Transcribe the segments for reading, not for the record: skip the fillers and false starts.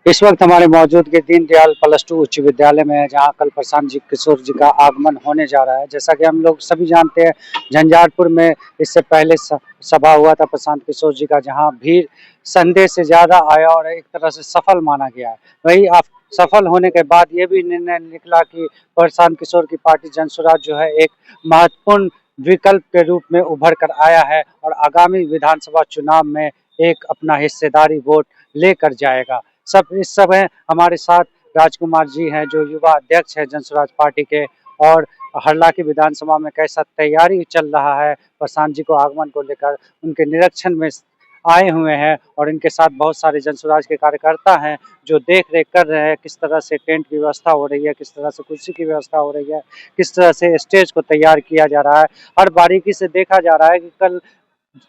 इस वक्त हमारे मौजूदगी दीनदयाल प्लस टू उच्च विद्यालय में है, जहाँ कल प्रशांत जी किशोर जी का आगमन होने जा रहा है। जैसा कि हम लोग सभी जानते हैं, झंझारपुर में इससे पहले सभा हुआ था प्रशांत किशोर जी का, जहाँ भीड़ संदेह से ज़्यादा आया और एक तरह से सफल माना गया है। वही आप सफल होने के बाद ये भी निर्णय निकला कि प्रशांत किशोर की पार्टी जनसुराज जो है एक महत्वपूर्ण विकल्प के रूप में उभर कर आया है और आगामी विधानसभा चुनाव में एक अपना हिस्सेदारी वोट लेकर जाएगा। सब इस समय हमारे साथ राजकुमार जी हैं, जो युवा अध्यक्ष हैं जनसुराज पार्टी के। और हरलाखी विधानसभा में कैसा तैयारी चल रहा है प्रशांत जी को आगमन को लेकर, उनके निरीक्षण में आए हुए हैं। और इनके साथ बहुत सारे जनसुराज के कार्यकर्ता हैं जो देख रेख कर रहे हैं, किस तरह से टेंट की व्यवस्था हो रही है, किस तरह से कुर्सी की व्यवस्था हो रही है, किस तरह से स्टेज को तैयार किया जा रहा है। हर बारीकी से देखा जा रहा है कि कल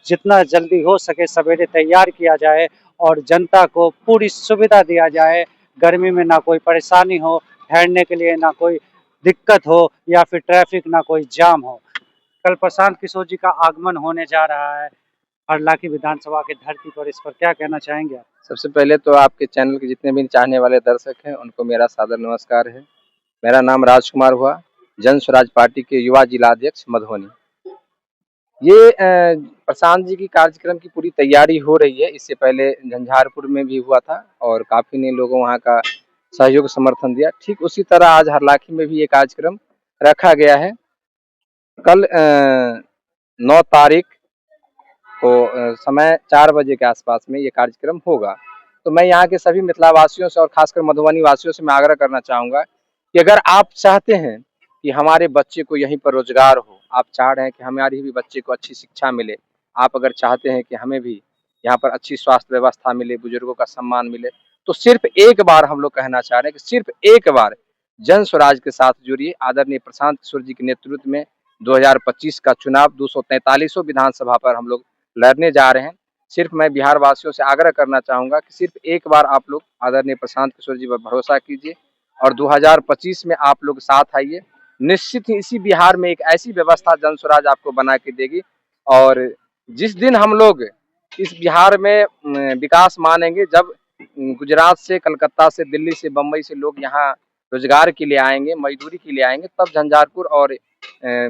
जितना जल्दी हो सके सवेरे तैयार किया जाए और जनता को पूरी सुविधा दिया जाए। गर्मी में ना कोई परेशानी हो, ठहरने के लिए ना कोई दिक्कत हो या फिर ट्रैफिक ना कोई जाम हो। कल प्रशांत किशोर जी का आगमन होने जा रहा है हरलाखी विधानसभा की धरती पर, इस पर क्या कहना चाहेंगे आप? सबसे पहले तो आपके चैनल के जितने भी चाहने वाले दर्शक हैं उनको मेरा सादर नमस्कार है। मेरा नाम राजकुमार हुआ, जन स्वराज पार्टी के युवा जिलाध्यक्ष मधुबनी। ये प्रशांत जी की कार्यक्रम की पूरी तैयारी हो रही है। इससे पहले झंझारपुर में भी हुआ था और काफी ने लोगों वहाँ का सहयोग समर्थन दिया। ठीक उसी तरह आज हरलाखी में भी ये कार्यक्रम रखा गया है। कल 9 तारीख को समय 4 बजे के आसपास में ये कार्यक्रम होगा। तो मैं यहाँ के सभी मिथिला वासियों से और खासकर मधुबनी वासियों से मैं आग्रह करना चाहूँगा कि अगर आप चाहते हैं कि हमारे बच्चे को यहीं पर रोजगार हो, आप चाह रहे हैं कि हमारी भी बच्चे को अच्छी शिक्षा मिले, आप अगर चाहते हैं कि हमें भी यहाँ पर अच्छी स्वास्थ्य व्यवस्था मिले, बुजुर्गों का सम्मान मिले, तो सिर्फ एक बार हम लोग कहना चाह रहे हैं कि सिर्फ एक बार जन स्वराज के साथ जुड़िए। आदरणीय प्रशांत किशोर जी के नेतृत्व में 2025 का चुनाव 243वां विधानसभा पर हम लोग लड़ने जा रहे हैं। सिर्फ मैं बिहार वासियों से आग्रह करना चाहूँगा कि सिर्फ एक बार आप लोग आदरणीय प्रशांत किशोर जी पर भरोसा कीजिए और 2025 में आप लोग साथ आइए। निश्चित ही इसी बिहार में एक ऐसी व्यवस्था जन स्वराज आपको बना के देगी और जिस दिन हम लोग इस बिहार में विकास मानेंगे, जब गुजरात से, कलकत्ता से, दिल्ली से, बम्बई से लोग यहाँ रोजगार के लिए आएंगे, मजदूरी के लिए आएंगे, तब झंझारपुर और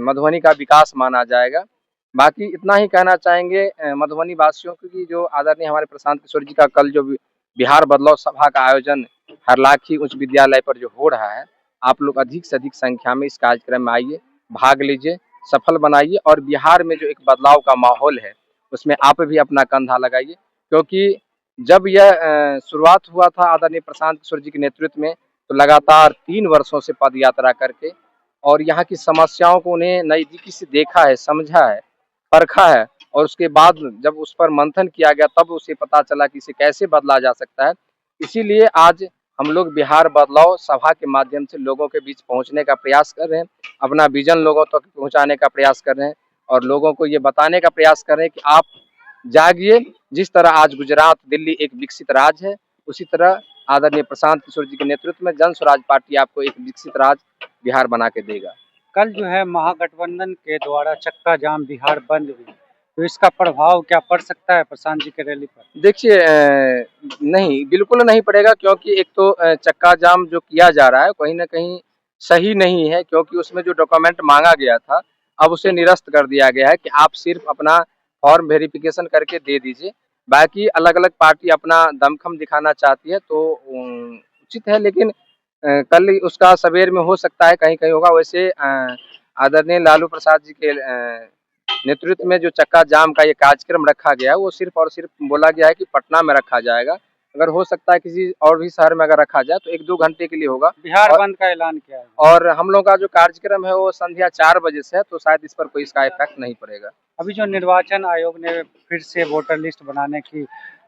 मधुबनी का विकास माना जाएगा। बाकी इतना ही कहना चाहेंगे मधुबनी वासियों को कि जो आदरणीय हमारे प्रशांत किशोर जी का कल जो बिहार बदलाव सभा का आयोजन हरलाखी उच्च विद्यालय पर जो हो रहा है, आप लोग अधिक से अधिक संख्या में इस कार्यक्रम में आइए, भाग लीजिए, सफल बनाइए और बिहार में जो एक बदलाव का माहौल है उसमें आप भी अपना कंधा लगाइए। क्योंकि जब यह शुरुआत हुआ था आदरणीय प्रशांत किशोर जी के नेतृत्व में, तो लगातार 3 वर्षों से पद यात्रा करके और यहाँ की समस्याओं को उन्हें नज़दीकी से देखा है, समझा है, परखा है और उसके बाद जब उस पर मंथन किया गया तब उसे पता चला कि इसे कैसे बदला जा सकता है। इसीलिए आज हम लोग बिहार बदलाव सभा के माध्यम से लोगों के बीच पहुंचने का प्रयास कर रहे हैं, अपना विजन लोगों तक पहुंचाने का प्रयास कर रहे हैं और लोगों को ये बताने का प्रयास कर रहे हैं कि आप जागिए। जिस तरह आज गुजरात, दिल्ली एक विकसित राज्य है, उसी तरह आदरणीय प्रशांत किशोर जी के नेतृत्व में जन स्वराज पार्टी आपको एक विकसित राज्य बिहार बना के देगा। कल जो है महागठबंधन के द्वारा चक्का जाम बिहार बंद हुई, तो इसका प्रभाव क्या पड़ सकता है प्रशांत जी के रैली पर? देखिए नहीं, बिल्कुल नहीं पड़ेगा क्योंकि एक तो चक्का जाम जो किया जा रहा है कहीं न कहीं सही नहीं है, क्योंकि उसमें जो डॉक्यूमेंट माँगा गया था, अब उसे निरस्त कर दिया गया है कि आप सिर्फ अपना फॉर्म वेरिफिकेशन करके दे दीजिए। बाकी अलग-अलग पार्टी अपना दमखम दिखाना चाहती है तो उचित है, लेकिन कल उसका सवेर में हो सकता है कहीं-कहीं होगा। वैसे आदरणीय लालू प्रसाद जी के नेतृत्व में जो चक्का जाम का ये कार्यक्रम रखा गया है, वो सिर्फ और सिर्फ बोला गया है कि पटना में रखा जाएगा। अगर हो सकता है किसी और भी शहर में अगर रखा जाए तो 1-2 घंटे के लिए होगा। बिहार बंद का ऐलान किया है और हम लोग का जो कार्यक्रम है वो संध्या 4 बजे से है, तो शायद इस पर कोई इसका इफेक्ट नहीं पड़ेगा। अभी जो निर्वाचन आयोग ने फिर से वोटर लिस्ट बनाने की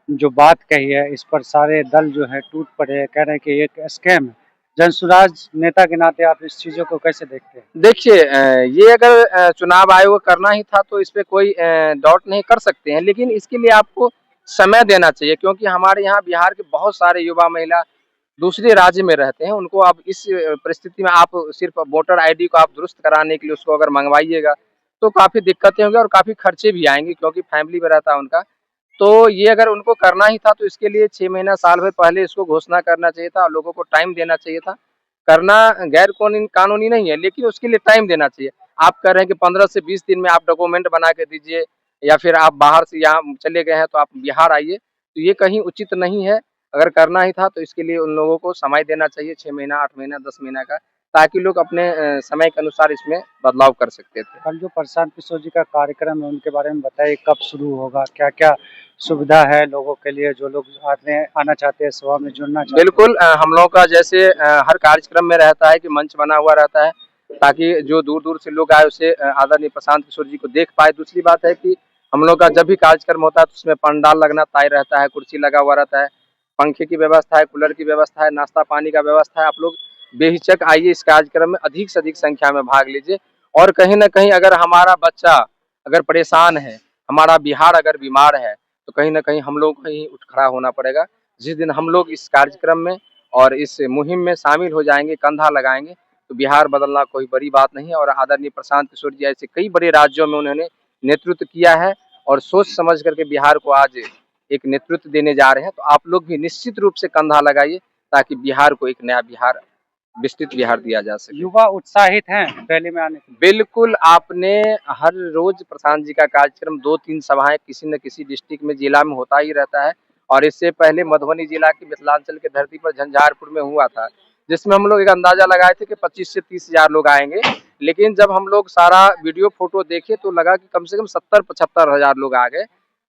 जो बात कही है, इस पर सारे दल जो है टूट पड़े हैं, कह रहे हैं कि एक स्कैम है। जनसुराज नेता के नाते आप इस चीज़ों को कैसे देखते हैं? देखिए ये अगर चुनाव आयोग को करना ही था तो इस पे कोई डाउट नहीं, कर सकते हैं, लेकिन इसके लिए आपको समय देना चाहिए क्योंकि हमारे यहाँ बिहार के बहुत सारे युवा महिला दूसरे राज्य में रहते हैं। उनको अब इस परिस्थिति में आप सिर्फ वोटर आईडी को आप दुरुस्त कराने के लिए उसको अगर मंगवाइएगा तो काफ़ी दिक्कतें होंगी और काफ़ी खर्चे भी आएँगे क्योंकि फैमिली में रहता है उनका। तो ये अगर उनको करना ही था तो इसके लिए 6 महीना साल भर पहले इसको घोषणा करना चाहिए था और लोगों को टाइम देना चाहिए था। करना गैर कानूनी नहीं है, लेकिन उसके लिए टाइम देना चाहिए। आप कह रहे हैं कि 15 से 20 दिन में आप डॉक्यूमेंट बना के दीजिए, या फिर आप बाहर से यहाँ चले गए हैं तो आप बिहार आइए, तो ये कहीं उचित नहीं है। अगर करना ही था तो इसके लिए उन लोगों को समय देना चाहिए, 6 महीना, 8 महीना, 10 महीना का, ताकि लोग अपने समय के अनुसार इसमें बदलाव कर सकते थे। कल जो प्रशांत किशोर जी का कार्यक्रम है उनके बारे में बताइए, कब शुरू होगा, क्या क्या सुविधा है लोगों के लिए जो लोग आना चाहते हैं, सभा में जुड़ना चाहते हैं? बिल्कुल, हम लोगों का जैसे हर कार्यक्रम में रहता है कि मंच बना हुआ रहता है, ताकि जो दूर-दूर से लोग आए उसे आदरणीय प्रशांत किशोर जी को देख पाए। दूसरी बात है कि हम लोग का जब भी कार्यक्रम होता है तो उसमें पंडाल लगना तय रहता है, कुर्सी लगा हुआ रहता है, पंखे की व्यवस्था है, कूलर की व्यवस्था है, नाश्ता पानी का व्यवस्था है। आप लोग बेहिचक आइए, इस कार्यक्रम में अधिक से अधिक संख्या में भाग लीजिए। और कहीं न कहीं अगर हमारा बच्चा अगर परेशान है, हमारा बिहार अगर बीमार है, तो कहीं न कहीं हम लोग को ही उठ खड़ा होना पड़ेगा। जिस दिन हम लोग इस कार्यक्रम में और इस मुहिम में शामिल हो जाएँगे, कंधा लगाएँगे, तो बिहार बदलना कोई बड़ी बात नहीं है। और आदरणीय प्रशांत किशोर जी ऐसे कई बड़े राज्यों में उन्होंने नेतृत्व किया है और सोच समझ करके बिहार को आज एक नेतृत्व देने जा रहे हैं। तो आप लोग भी निश्चित रूप से कंधा लगाइए, ताकि बिहार को एक नया बिहार, विस्तृत बिहार दिया जा सके। युवा उत्साहित हैं रैली में आने के लिए? बिल्कुल, आपने हर रोज प्रशांत जी का कार्यक्रम 2-3 सभाएँ किसी न किसी डिस्ट्रिक्ट में, जिला में होता ही रहता है। और इससे पहले मधुबनी जिला की मिथिलांचल की धरती पर झंझारपुर में हुआ था, जिसमें हम लोग एक अंदाजा लगाए थे कि 25 से 30 हज़ार लोग आएँगे। लेकिन जब हम लोग सारा वीडियो फ़ोटो देखे तो लगा कि कम से कम 70-75 हज़ार लोग आ गए।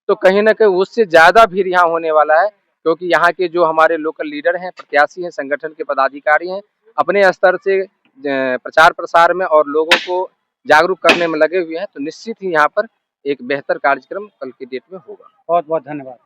तो कहीं न कहीं उससे ज़्यादा भीड़ यहाँ होने वाला है, क्योंकि यहाँ के जो हमारे लोकल लीडर हैं, प्रत्याशी हैं, संगठन के पदाधिकारी हैं, अपने स्तर से प्रचार प्रसार में और लोगों को जागरूक करने में लगे हुए हैं। तो निश्चित ही यहाँ पर एक बेहतर कार्यक्रम कल की डेट में होगा। बहुत बहुत धन्यवाद।